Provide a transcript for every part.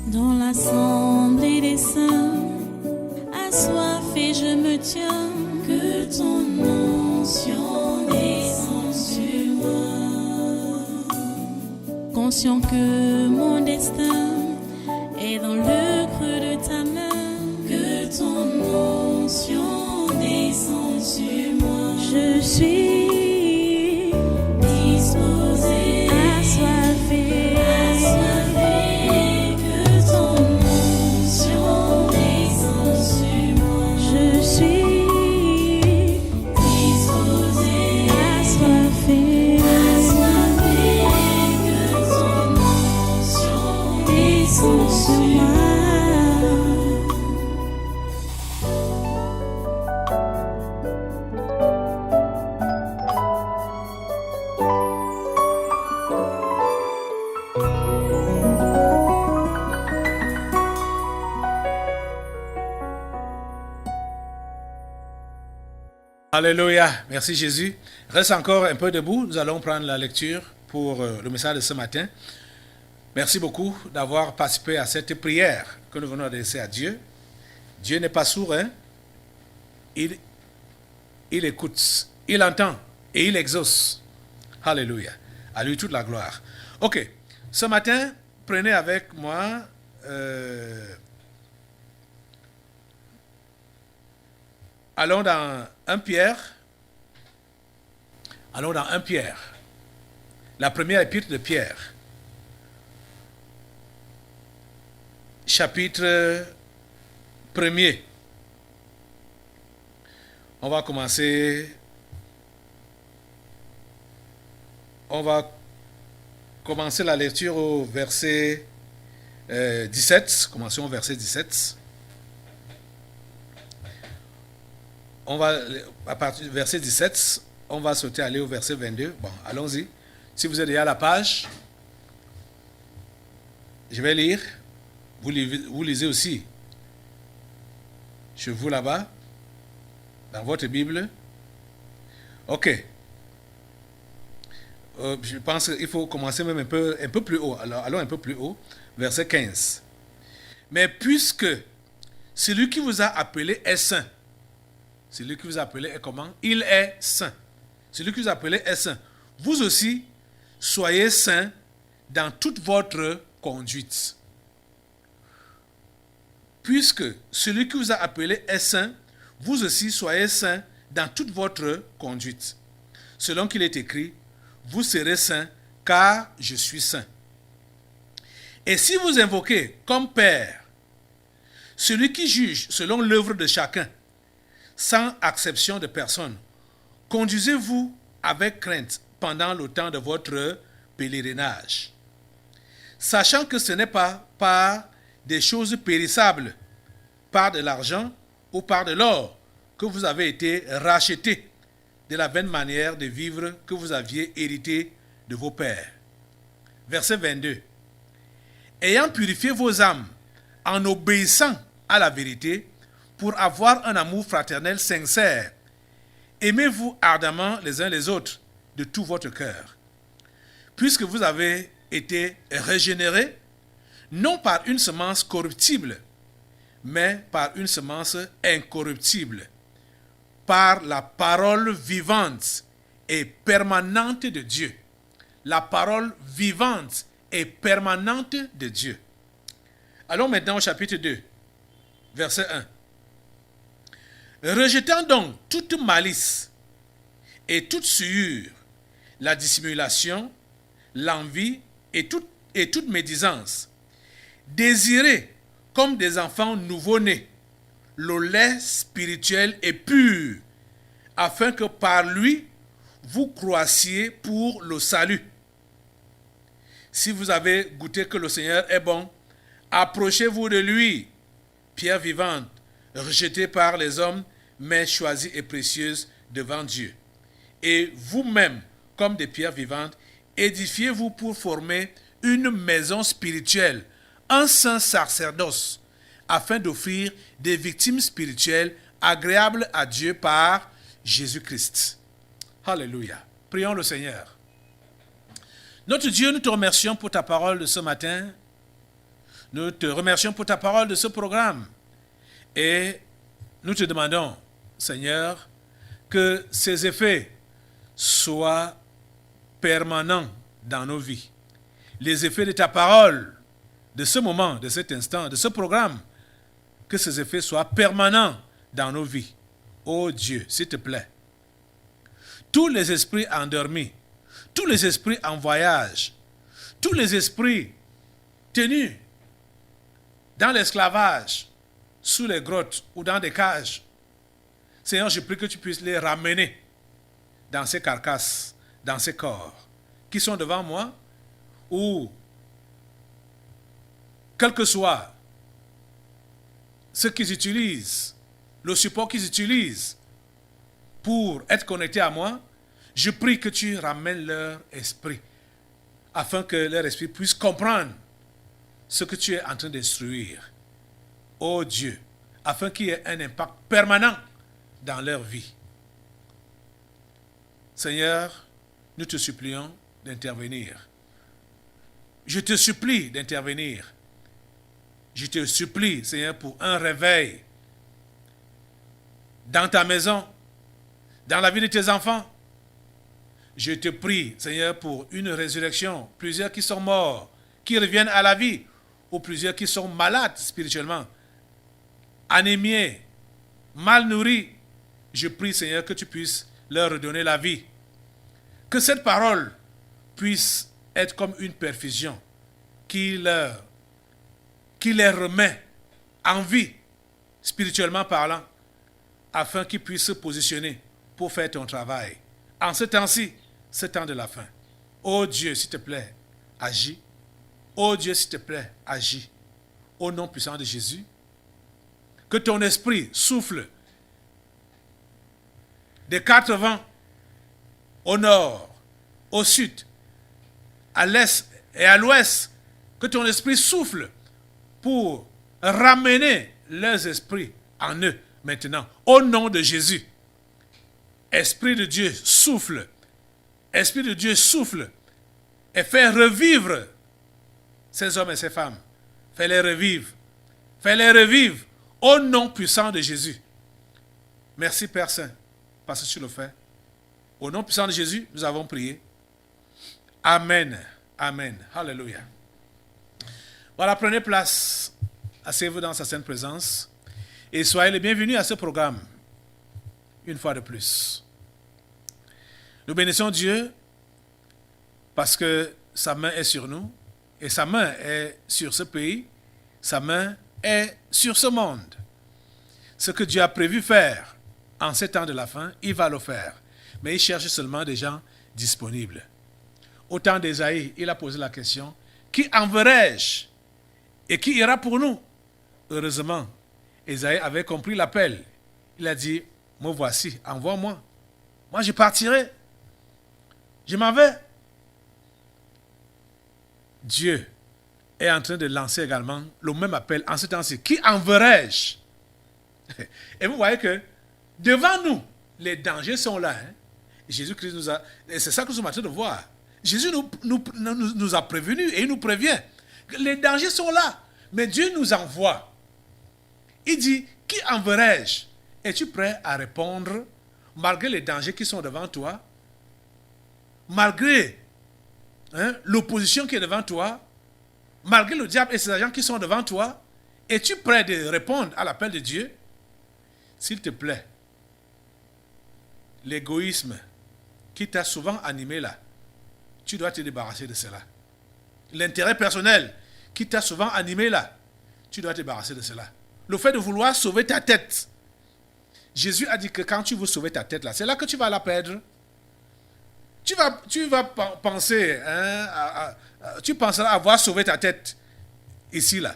Dans l'assemblée des saints, assoiffé je me tiens, que ton onction descende sur moi. Conscient que mon destin est dans le creux de ta main, que ton onction descende sur moi. Je suis disposé, assoiffé, que ton onction descende sur moi. Je suis disposé, assoiffé, que ton onction descende sur moi. Alléluia, merci Jésus. Reste encore un peu debout, nous allons prendre la lecture pour le message de ce matin. Merci beaucoup d'avoir participé à cette prière que nous venons adresser à Dieu. Dieu n'est pas sourd, hein? Il écoute, il entend et il exauce. Alléluia, à lui toute la gloire. Ok, ce matin, prenez avec moi allons dans 1 Pierre. Allons dans 1 Pierre. La première épître de Pierre. Chapitre 1er. On va commencer la lecture au verset 17. Commençons au verset 17. On va, à partir du verset 17, on va sauter aller au verset 22. Bon, allons-y. Si vous êtes déjà à la page, je vais lire. Vous lisez aussi. Chez vous là-bas, dans votre Bible. Ok. Je pense qu'il faut commencer même un peu plus haut. Alors, allons un peu plus haut. Verset 15. Mais puisque celui qui vous a appelé est saint. Celui qui vous a appelé est comment? Il est saint. Celui qui vous a appelé est saint. Vous aussi, soyez saints dans toute votre conduite. Puisque celui qui vous a appelé est saint, vous aussi soyez saints dans toute votre conduite. Selon qu'il est écrit, vous serez saints, car je suis saint. Et si vous invoquez comme Père celui qui juge selon l'œuvre de chacun, sans acception de personne, conduisez-vous avec crainte pendant le temps de votre pèlerinage, sachant que ce n'est pas par des choses périssables, par de l'argent ou par de l'or, que vous avez été rachetés de la vaine manière de vivre que vous aviez hérité de vos pères. Verset 22. Ayant purifié vos âmes en obéissant à la vérité, pour avoir un amour fraternel sincère, aimez-vous ardemment les uns les autres de tout votre cœur. Puisque vous avez été régénérés, non par une semence corruptible, mais par une semence incorruptible, par la parole vivante et permanente de Dieu. La parole vivante et permanente de Dieu. Allons maintenant au chapitre 2, verset 1. Rejetant donc toute malice et toute souillure, la dissimulation, l'envie et toute médisance, désirez comme des enfants nouveau-nés le lait spirituel et pur, afin que par lui vous croissiez pour le salut. Si vous avez goûté que le Seigneur est bon, approchez-vous de lui, pierre vivante, rejetée par les hommes, mais choisie et précieuse devant Dieu. Et vous-même, comme des pierres vivantes, édifiez-vous pour former une maison spirituelle, un saint sacerdoce, afin d'offrir des victimes spirituelles agréables à Dieu par Jésus-Christ. Alléluia. Prions le Seigneur. Notre Dieu, nous te remercions pour ta parole de ce matin. Nous te remercions pour ta parole de ce programme. Et nous te demandons, Seigneur, que ces effets soient permanents dans nos vies. Les effets de ta parole, de ce moment, de cet instant, de ce programme, que ces effets soient permanents dans nos vies. Oh Dieu, s'il te plaît. Tous les esprits endormis, tous les esprits en voyage, tous les esprits tenus dans l'esclavage, sous les grottes ou dans des cages, Seigneur, je prie que tu puisses les ramener dans ces carcasses, dans ces corps qui sont devant moi, ou quel que soit ce qu'ils utilisent, le support qu'ils utilisent pour être connectés à moi, je prie que tu ramènes leur esprit, afin que leur esprit puisse comprendre ce que tu es en train d'instruire. Oh Dieu, afin qu'il y ait un impact permanent dans leur vie. Seigneur, nous te supplions d'intervenir. Je te supplie d'intervenir. Je te supplie, Seigneur, pour un réveil dans ta maison, dans la vie de tes enfants. Je te prie, Seigneur, pour une résurrection. Plusieurs qui sont morts, qui reviennent à la vie, ou plusieurs qui sont malades spirituellement, anémiés, mal nourris. Je prie, Seigneur, que tu puisses leur redonner la vie. Que cette parole puisse être comme une perfusion qui les remet en vie, spirituellement parlant, afin qu'ils puissent se positionner pour faire ton travail. En ce temps-ci, ce temps de la fin. Oh Dieu, s'il te plaît, agis. Oh Dieu, s'il te plaît, agis. Au nom puissant de Jésus, que ton esprit souffle des 4 vents, au nord, au sud, à l'est et à l'ouest, que ton esprit souffle pour ramener leurs esprits en eux maintenant, au nom de Jésus. Esprit de Dieu, souffle. Esprit de Dieu, souffle et fais revivre ces hommes et ces femmes. Fais-les revivre. Fais-les revivre au nom puissant de Jésus. Merci Père Saint, parce que tu le fais. Au nom puissant de Jésus, nous avons prié. Amen. Amen. Alléluia. Voilà, prenez place. Asseyez-vous dans sa sainte présence. Et soyez les bienvenus à ce programme. Une fois de plus. Nous bénissons Dieu parce que sa main est sur nous. Et sa main est sur ce pays. Sa main est sur ce monde. Ce que Dieu a prévu faire en ces temps de la fin, il va le faire. Mais il cherche seulement des gens disponibles. Au temps d'Ésaïe, il a posé la question, qui enverrai-je et qui ira pour nous? Heureusement, Ésaïe avait compris l'appel. Il a dit, me voici, envoie-moi. Moi, je partirai. Je m'en vais. Dieu est en train de lancer également le même appel en ce temps-ci. Qui enverrai-je? Et vous voyez que devant nous, les dangers sont là. Jésus-Christ nous a... Et c'est ça que nous sommes en train de voir. Jésus nous a prévenus et il nous prévient. Les dangers sont là. Mais Dieu nous envoie. Il dit, qui enverrai-je? Es-tu prêt à répondre malgré les dangers qui sont devant toi? Malgré l'opposition qui est devant toi? Malgré le diable et ses agents qui sont devant toi? Es-tu prêt de répondre à l'appel de Dieu? S'il te plaît, l'égoïsme qui t'a souvent animé là, tu dois te débarrasser de cela. L'intérêt personnel qui t'a souvent animé là, tu dois te débarrasser de cela. Le fait de vouloir sauver ta tête. Jésus a dit que quand tu veux sauver ta tête là, c'est là que tu vas la perdre. Tu vas penser, tu penseras avoir sauvé ta tête ici là.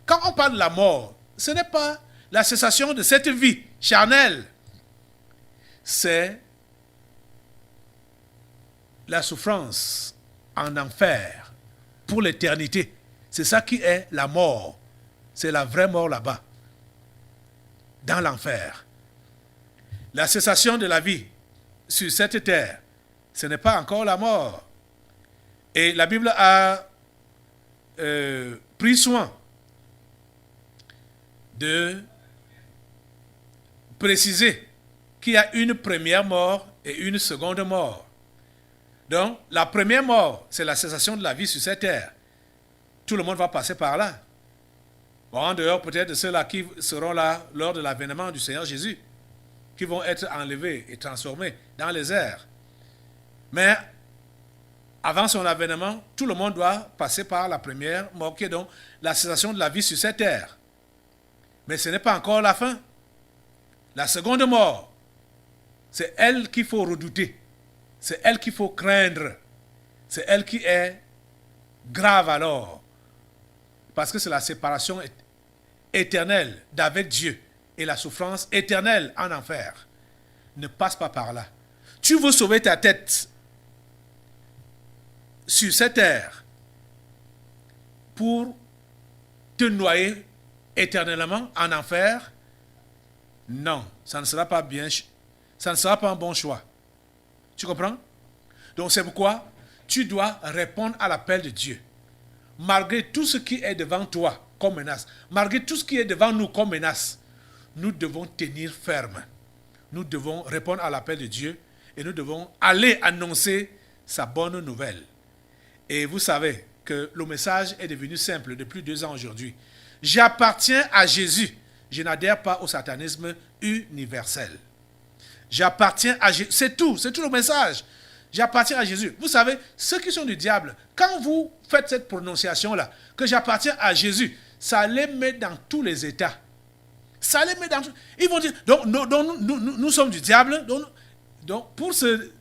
Quand on parle de la mort, ce n'est pas la cessation de cette vie charnelle. C'est la souffrance en enfer pour l'éternité. C'est ça qui est la mort. C'est la vraie mort là-bas, dans l'enfer. La cessation de la vie sur cette terre, ce n'est pas encore la mort. Et la Bible a pris soin de préciser qu'il y a une première mort et une seconde mort. Donc, la première mort, c'est la cessation de la vie sur cette terre. Tout le monde va passer par là. Bon, en dehors peut-être de ceux-là qui seront là lors de l'avènement du Seigneur Jésus, qui vont être enlevés et transformés dans les airs. Mais avant son avènement, tout le monde doit passer par la première mort, qui est donc la cessation de la vie sur cette terre. Mais ce n'est pas encore la fin. La seconde mort, c'est elle qu'il faut redouter. C'est elle qu'il faut craindre. C'est elle qui est grave alors. Parce que c'est la séparation éternelle d'avec Dieu et la souffrance éternelle en enfer. Ne passe pas par là. Tu veux sauver ta tête sur cette terre pour te noyer éternellement en enfer? Non, ça ne sera pas bien, ça ne sera pas un bon choix. Tu comprends? Donc c'est pourquoi tu dois répondre à l'appel de Dieu. Malgré tout ce qui est devant toi comme menace, malgré tout ce qui est devant nous comme menace, nous devons tenir ferme. Nous devons répondre à l'appel de Dieu et nous devons aller annoncer sa bonne nouvelle. Et vous savez que le message est devenu simple depuis 2 ans aujourd'hui. J'appartiens à Jésus. Je n'adhère pas au satanisme universel. J'appartiens à Jésus. C'est tout le message. J'appartiens à Jésus. Vous savez, ceux qui sont du diable, quand vous faites cette prononciation-là, que j'appartiens à Jésus, ça les met dans tous les états. Ça les met dans tous... Ils vont dire, donc nous sommes du diable, donc pour se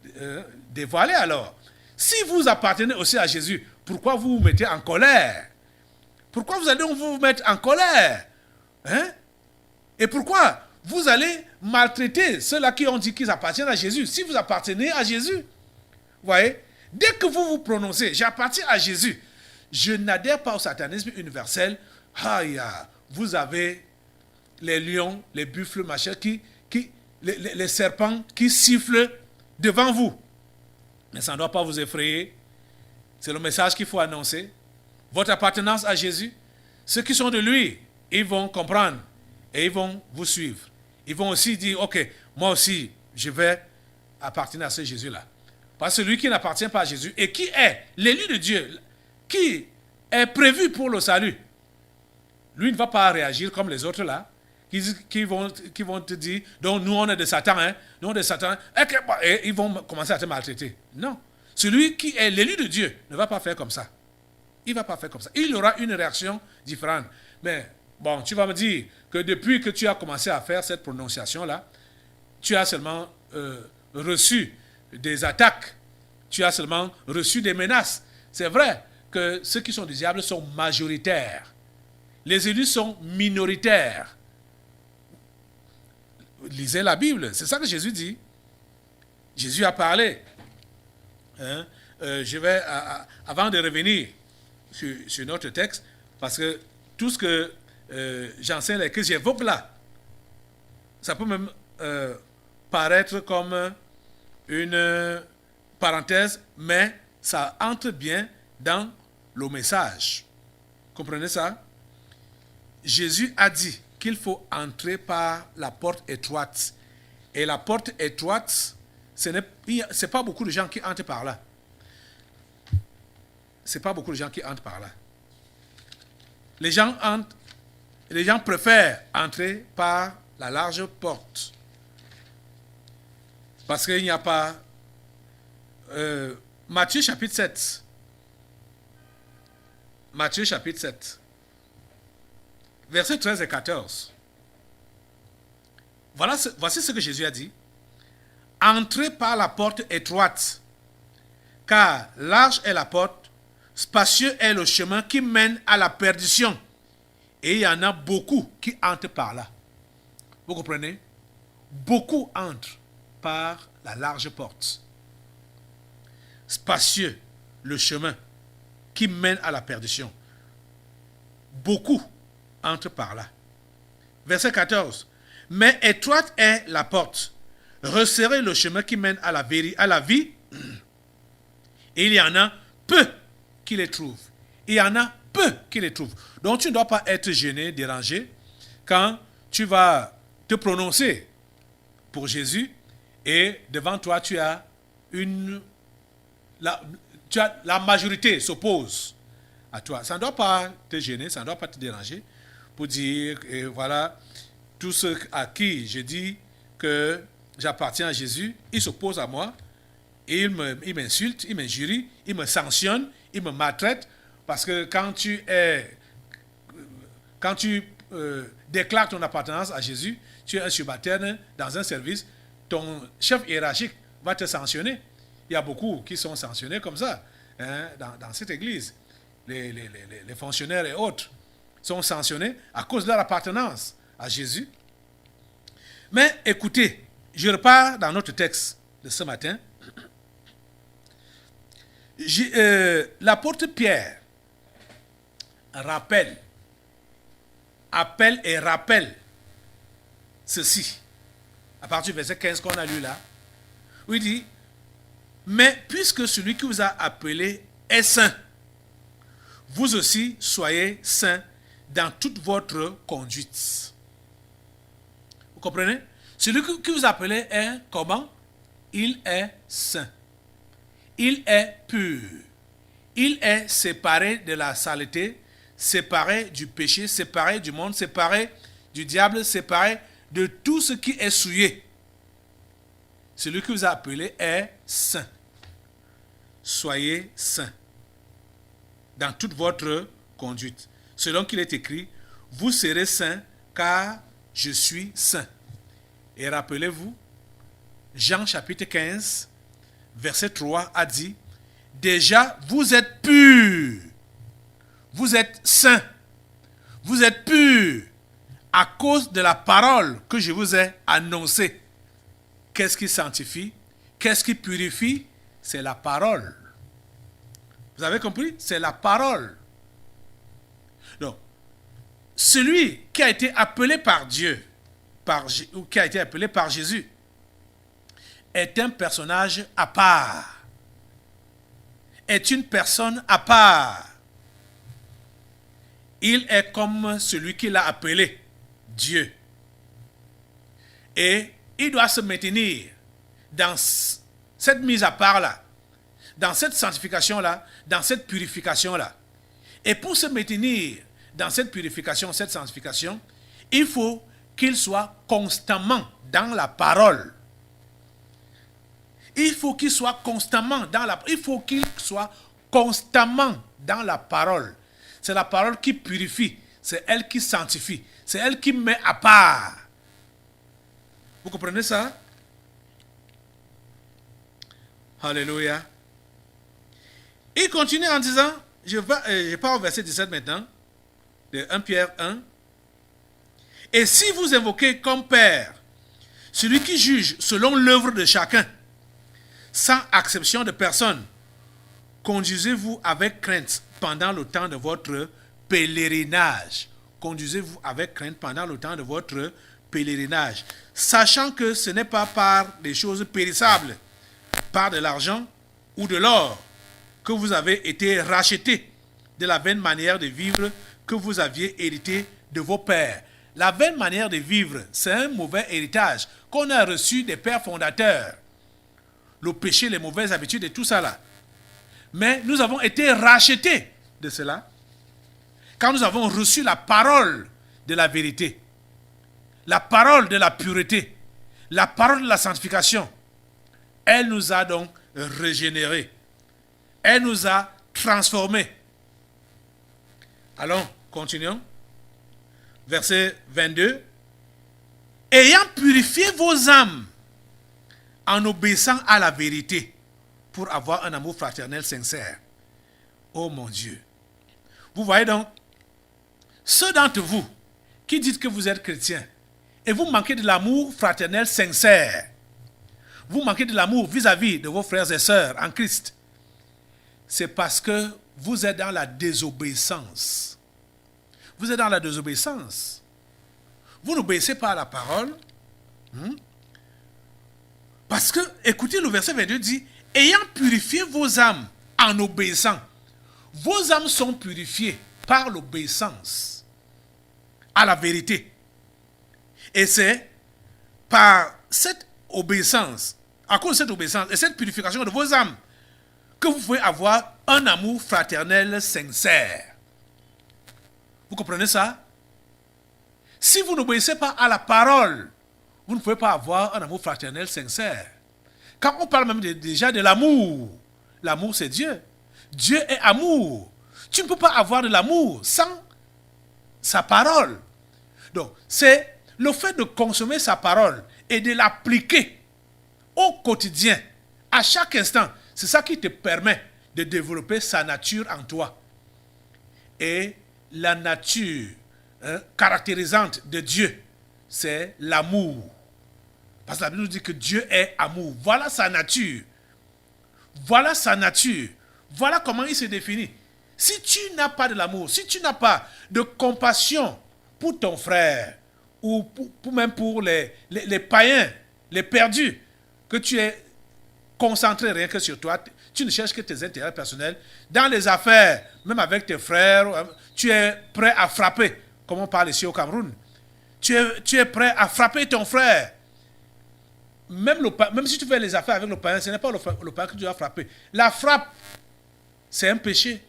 dévoiler alors, si vous appartenez aussi à Jésus, pourquoi vous vous mettez en colère? Pourquoi vous allez vous mettre en colère? Hein? Et pourquoi vous allez maltraiter ceux-là qui ont dit qu'ils appartiennent à Jésus? Si vous appartenez à Jésus, vous voyez, dès que vous vous prononcez, j'appartiens à Jésus, je n'adhère pas au satanisme universel, vous avez les lions, les buffles, machin, les serpents qui sifflent devant vous. Mais ça ne doit pas vous effrayer. C'est le message qu'il faut annoncer. Votre appartenance à Jésus, ceux qui sont de lui, ils vont comprendre et ils vont vous suivre. Ils vont aussi dire, ok, moi aussi, je vais appartenir à ce Jésus-là. Parce que celui qui n'appartient pas à Jésus et qui est l'élu de Dieu, qui est prévu pour le salut, lui ne va pas réagir comme les autres là, qui vont te dire, donc nous on est de Satan, hein, nous on est de Satan, et ils vont commencer à te maltraiter. Non. Celui qui est l'élu de Dieu ne va pas faire comme ça. Il ne va pas faire comme ça. Il aura une réaction différente. Mais bon, tu vas me dire que depuis que tu as commencé à faire cette prononciation-là, tu as seulement reçu des attaques, tu as seulement reçu des menaces. C'est vrai que ceux qui sont du diable sont majoritaires. Les élus sont minoritaires. Lisez la Bible, c'est ça que Jésus dit. Jésus a parlé. Hein? Je vais, avant de revenir sur notre texte, parce que tout ce que j'enseigne et que j'évoque là, ça peut même paraître comme une parenthèse, mais ça entre bien dans le message. Comprenez ça? Jésus a dit qu'il faut entrer par la porte étroite. Et la porte étroite, ce n'est pas beaucoup de gens qui entrent par là. Ce n'est pas beaucoup de gens qui entrent par là. Les gens préfèrent entrer par la large porte. Parce qu'il n'y a pas... Matthieu chapitre 7. Matthieu chapitre 7. Versets 13 et 14. Voici ce que Jésus a dit. Entrez par la porte étroite, car large est la porte, spacieux est le chemin qui mène à la perdition. Et il y en a beaucoup qui entrent par là. Vous comprenez? Beaucoup entrent par la large porte. Spacieux le chemin qui mène à la perdition. Beaucoup entrent par là. Verset 14. Mais étroite est la porte, resserrez le chemin qui mène à la vie, et il y en a peu qui les trouvent. Il y en a peu qui les trouvent. Donc tu ne dois pas être gêné, dérangé. quand tu vas te prononcer pour Jésus et devant toi tu as la majorité s'oppose à toi. Ça ne doit pas te gêner, ça ne doit pas te déranger pour dire, et voilà, tous ceux à qui je dis que j'appartiens à Jésus, ils s'opposent à moi et ils m'insultent, ils m'injurient, ils me sanctionnent, ils me maltraitent parce que quand tu déclares ton appartenance à Jésus, tu es un subalterne dans un service, ton chef hiérarchique va te sanctionner. Il y a beaucoup qui sont sanctionnés comme ça dans cette église. Les fonctionnaires et autres sont sanctionnés à cause de leur appartenance à Jésus. Mais écoutez, je repars dans notre texte de ce matin. L'apôtre Pierre appelle et rappelle ceci, à partir du verset 15 qu'on a lu là, où il dit, mais puisque celui qui vous a appelé est saint, vous aussi soyez saints dans toute votre conduite. Vous comprenez? Celui qui vous a appelé est comment? Il est saint. Il est pur. Il est séparé de la saleté, séparé du péché, séparé du monde, séparé du diable, séparé de tout ce qui est souillé. Celui qui vous a appelé est saint. Soyez saints dans toute votre conduite. Selon qu'il est écrit, vous serez saints car je suis saint. Et rappelez-vous, Jean chapitre 15, verset 3 a dit, déjà vous êtes purs, vous êtes saints, vous êtes purs à cause de la parole que je vous ai annoncée. Qu'est-ce qui sanctifie? Qu'est-ce qui purifie? C'est la parole. Vous avez compris? C'est la parole. Donc, celui qui a été appelé par Dieu, ou qui a été appelé par Jésus, est un personnage à part. Est une personne à part. Il est comme celui qui l'a appelé, Dieu. Et il doit se maintenir dans cette mise à part-là, dans cette sanctification-là, dans cette purification-là. Et pour se maintenir dans cette purification, cette sanctification, il faut qu'il soit constamment dans la parole. Il faut qu'il soit constamment dans la parole. C'est la parole qui purifie, c'est elle qui sanctifie, c'est elle qui met à part. Vous comprenez ça? Alléluia. Il continue en disant, je pars au verset 17 maintenant, de 1 Pierre 1. Et si vous invoquez comme Père celui qui juge selon l'œuvre de chacun, sans acception de personne, conduisez-vous avec crainte pendant le temps de votre pèlerinage. Conduisez-vous avec crainte pendant le temps de votre pèlerinage, sachant que ce n'est pas par des choses périssables, par de l'argent ou de l'or, que vous avez été rachetés de la vaine manière de vivre que vous aviez hérité de vos pères. La vaine manière de vivre, c'est un mauvais héritage qu'on a reçu des pères fondateurs. Le péché, les mauvaises habitudes et tout ça là. Mais nous avons été rachetés de cela quand nous avons reçu la parole de la vérité, la parole de la pureté, la parole de la sanctification. Elle nous a donc régénérés. Elle nous a transformés. Allons, continuons. Verset 22. Ayant purifié vos âmes en obéissant à la vérité pour avoir un amour fraternel sincère. Oh mon Dieu. Vous voyez donc, ceux d'entre vous qui dites que vous êtes chrétiens et vous manquez de l'amour fraternel sincère, vous manquez de l'amour vis-à-vis de vos frères et sœurs en Christ, c'est parce que vous êtes dans la désobéissance. Vous êtes dans la désobéissance. Vous n'obéissez pas à la parole. Parce que, écoutez, le verset 22 dit, ayant purifié vos âmes en obéissant. Vos âmes sont purifiées par l'obéissance à la vérité. Et c'est par cette obéissance, à cause de cette obéissance et cette purification de vos âmes, que vous pouvez avoir un amour fraternel sincère. Vous comprenez ça? Si vous n'obéissez pas à la parole, vous ne pouvez pas avoir un amour fraternel sincère. Quand on parle même déjà de l'amour, l'amour c'est Dieu. Dieu est amour. Tu ne peux pas avoir de l'amour sans sa parole. Donc, c'est le fait de consommer sa parole et de l'appliquer au quotidien, à chaque instant. C'est ça qui te permet de développer sa nature en toi. Et la nature caractérisante de Dieu, c'est l'amour. Parce que la Bible nous dit que Dieu est amour. Voilà sa nature. Voilà sa nature. Voilà comment il se définit. Si tu n'as pas de l'amour, si tu n'as pas de compassion pour ton frère, ou même pour les païens, les perdus, que tu es concentré rien que sur toi, tu ne cherches que tes intérêts personnels, dans les affaires, même avec tes frères, tu es prêt à frapper, comme on parle ici au Cameroun. Tu es prêt à frapper ton frère. Même si tu fais les affaires avec le païen, ce n'est pas le païen que tu dois frapper. La frappe, c'est un péché.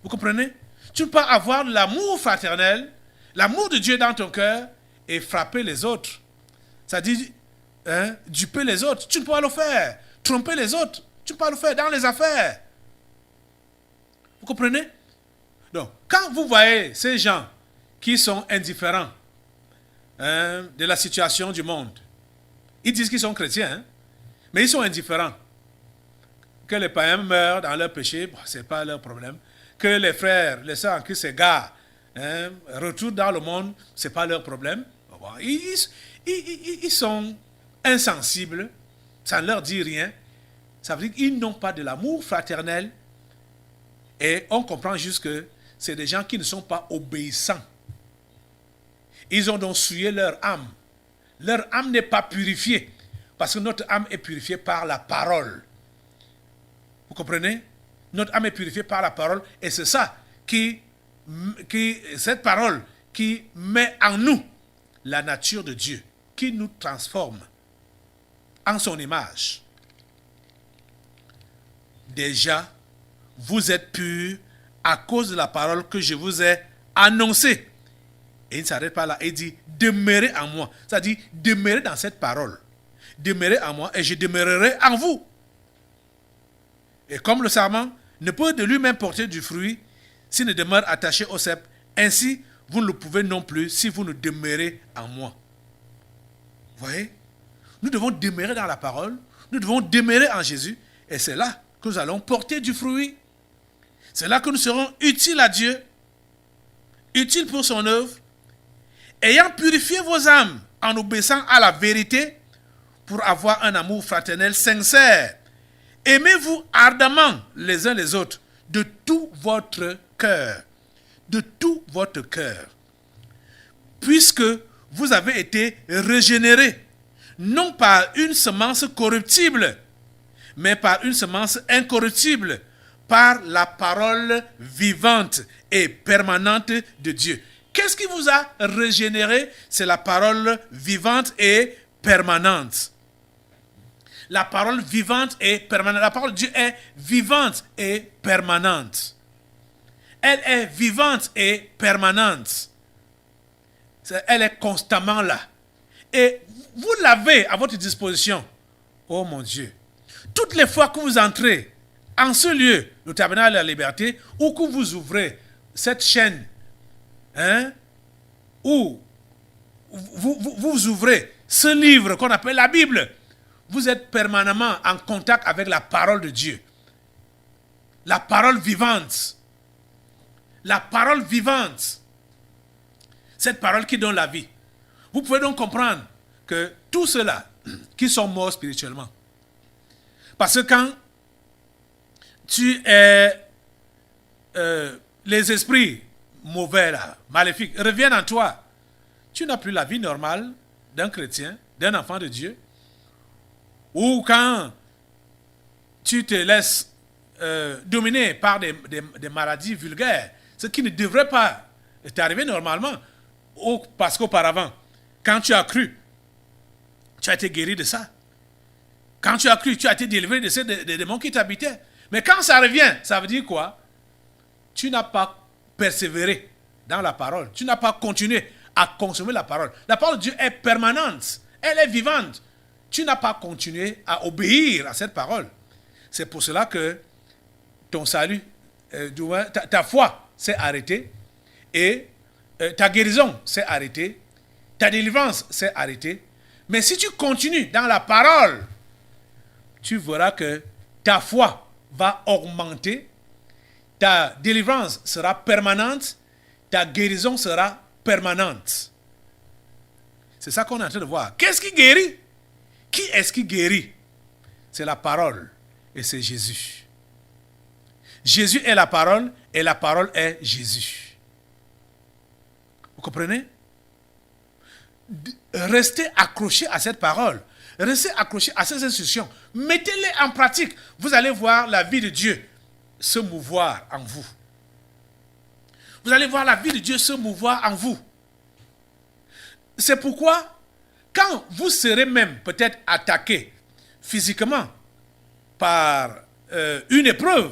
Vous comprenez? Tu ne peux pas avoir l'amour fraternel, l'amour de Dieu dans ton cœur et frapper les autres. C'est-à-dire, duper les autres. Tu ne peux pas le faire. Tromper les autres. Tu ne peux pas le faire dans les affaires. Vous comprenez? Donc, quand vous voyez ces gens qui sont indifférents de la situation du monde, ils disent qu'ils sont chrétiens, mais ils sont indifférents. Que les païens meurent dans leur péché, bon, ce n'est pas leur problème. Que les frères, les sœurs en Christ s'égarent, retournent dans le monde, ce n'est pas leur problème. Bon, ils sont insensibles, ça ne leur dit rien. Ça veut dire qu'ils n'ont pas de l'amour fraternel. Et on comprend juste que c'est des gens qui ne sont pas obéissants. Ils ont donc souillé leur âme. Leur âme n'est pas purifiée. Parce que notre âme est purifiée par la parole. Vous comprenez? Notre âme est purifiée par la parole. Et c'est ça cette parole qui met en nous la nature de Dieu. Qui nous transforme en son image. Déjà, vous êtes purs à cause de la parole que je vous ai annoncée. Et il ne s'arrête pas là. Il dit, demeurez en moi. C'est-à-dire, demeurez dans cette parole. Demeurez en moi et je demeurerai en vous. Et comme le sarment ne peut de lui-même porter du fruit s'il ne demeure attaché au cep, ainsi, vous ne le pouvez non plus si vous ne demeurez en moi. Vous voyez? Nous devons demeurer dans la parole. Nous devons demeurer en Jésus. Et c'est là que nous allons porter du fruit. C'est là que nous serons utiles à Dieu, utiles pour son œuvre, ayant purifié vos âmes en obéissant à la vérité pour avoir un amour fraternel sincère. Aimez-vous ardemment les uns les autres de tout votre cœur. De tout votre cœur. Puisque vous avez été régénérés, non par une semence corruptible, mais par une semence incorruptible, par la parole vivante et permanente de Dieu. Qu'est-ce qui vous a régénéré? C'est la parole vivante et permanente. La parole vivante et permanente. La parole de Dieu est vivante et permanente. Elle est vivante et permanente. Elle est constamment là. Et vous l'avez à votre disposition. Oh mon Dieu. Toutes les fois que vous entrez en ce lieu, le tabernacle de la liberté, ou que vous ouvrez cette chaîne, où vous ouvrez ce livre qu'on appelle la Bible, vous êtes permanemment en contact avec la parole de Dieu. La parole vivante. La parole vivante. Cette parole qui donne la vie. Vous pouvez donc comprendre que tous ceux-là qui sont morts spirituellement, parce que quand tu es les esprits mauvais là, maléfiques, reviennent en toi, tu n'as plus la vie normale d'un chrétien, d'un enfant de Dieu. Ou quand tu te laisses dominer par des maladies vulgaires, ce qui ne devrait pas t'arriver normalement, parce qu'auparavant, Quand tu as cru, tu as été guéri de ça. Quand tu as cru, tu as été délivré de ces démons qui t'habitaient. Mais quand ça revient, ça veut dire quoi? Tu n'as pas persévéré dans la parole. Tu n'as pas continué à consommer la parole. La parole de Dieu est permanente. Elle est vivante. Tu n'as pas continué à obéir à cette parole. C'est pour cela que ton salut, ta foi s'est arrêtée et ta guérison s'est arrêtée, ta délivrance s'est arrêtée. Mais si tu continues dans la parole, tu verras que ta foi va augmenter, ta délivrance sera permanente, ta guérison sera permanente. C'est ça qu'on est en train de voir. Qu'est-ce qui guérit? Qui est-ce qui guérit? C'est la parole et c'est Jésus. Jésus est la parole et la parole est Jésus. Vous comprenez? Restez accrochés à cette parole. Restez accrochés à ces instructions. Mettez-les en pratique. Vous allez voir la vie de Dieu se mouvoir en vous. Vous allez voir la vie de Dieu se mouvoir en vous. C'est pourquoi, quand vous serez même peut-être attaqué physiquement par une épreuve,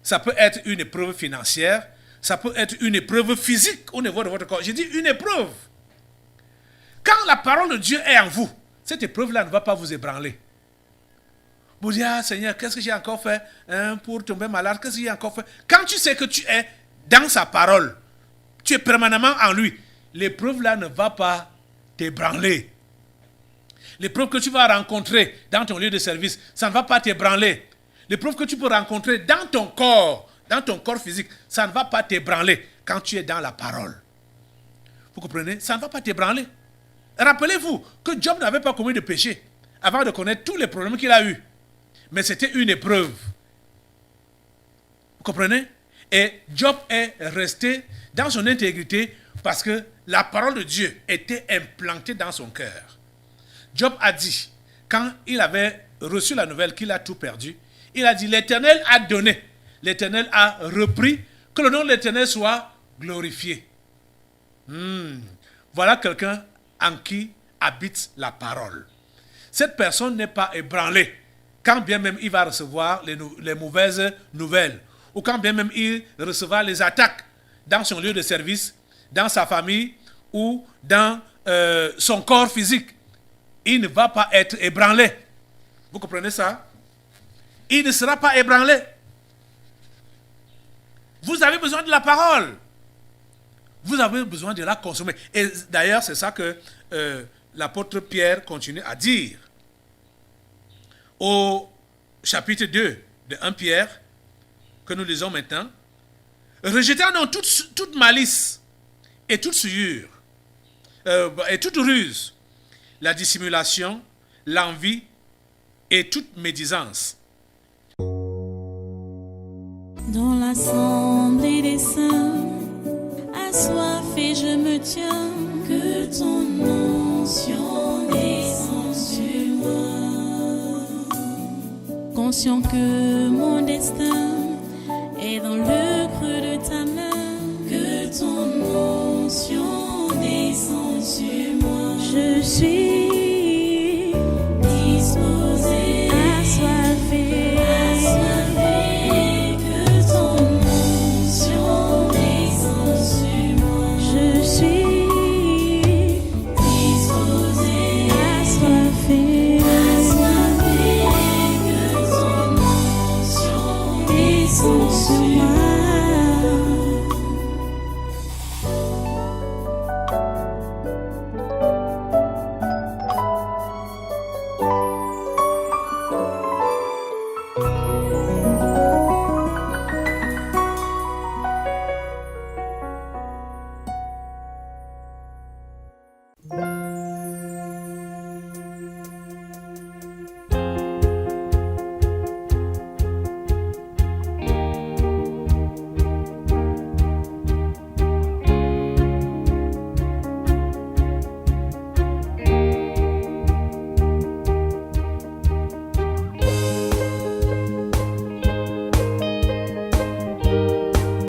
ça peut être une épreuve financière, ça peut être une épreuve physique au niveau de votre corps. J'ai dit une épreuve. Quand la parole de Dieu est en vous, cette épreuve-là ne va pas vous ébranler. Vous dites, ah Seigneur, qu'est-ce que j'ai encore fait pour tomber malade? Qu'est-ce que j'ai encore fait? Quand tu sais que tu es dans sa parole, tu es permanemment en lui, l'épreuve-là ne va pas t'ébranler. L'épreuve que tu vas rencontrer dans ton lieu de service, ça ne va pas t'ébranler. L'épreuve que tu peux rencontrer dans ton corps physique, ça ne va pas t'ébranler quand tu es dans la parole. Vous comprenez? Ça ne va pas t'ébranler. Rappelez-vous que Job n'avait pas commis de péché avant de connaître tous les problèmes qu'il a eus. Mais c'était une épreuve. Vous comprenez? Et Job est resté dans son intégrité parce que la parole de Dieu était implantée dans son cœur. Job a dit, quand il avait reçu la nouvelle qu'il a tout perdu, il a dit, l'Éternel a donné, l'Éternel a repris, que le nom de l'Éternel soit glorifié. Voilà quelqu'un en qui habite la parole. Cette personne n'est pas ébranlée, quand bien même il va recevoir les mauvaises nouvelles, ou quand bien même il recevra les attaques dans son lieu de service, dans sa famille, ou dans son corps physique. Il ne va pas être ébranlé. Vous comprenez ça? Il ne sera pas ébranlé. Vous avez besoin de la parole. Vous avez besoin de la consommer. Et d'ailleurs, c'est ça que l'apôtre Pierre continue à dire. Au chapitre 2 de 1 Pierre, que nous lisons maintenant, rejetant donc toute malice et toute souillure et toute ruse, la dissimulation, l'envie et toute médisance. Dans l'assemblée des saints, assoiffé je me tiens, que ton onction descende sur moi. Conscient que mon destin est dans le creux de ta main, que ton onction descende sur moi. Je suis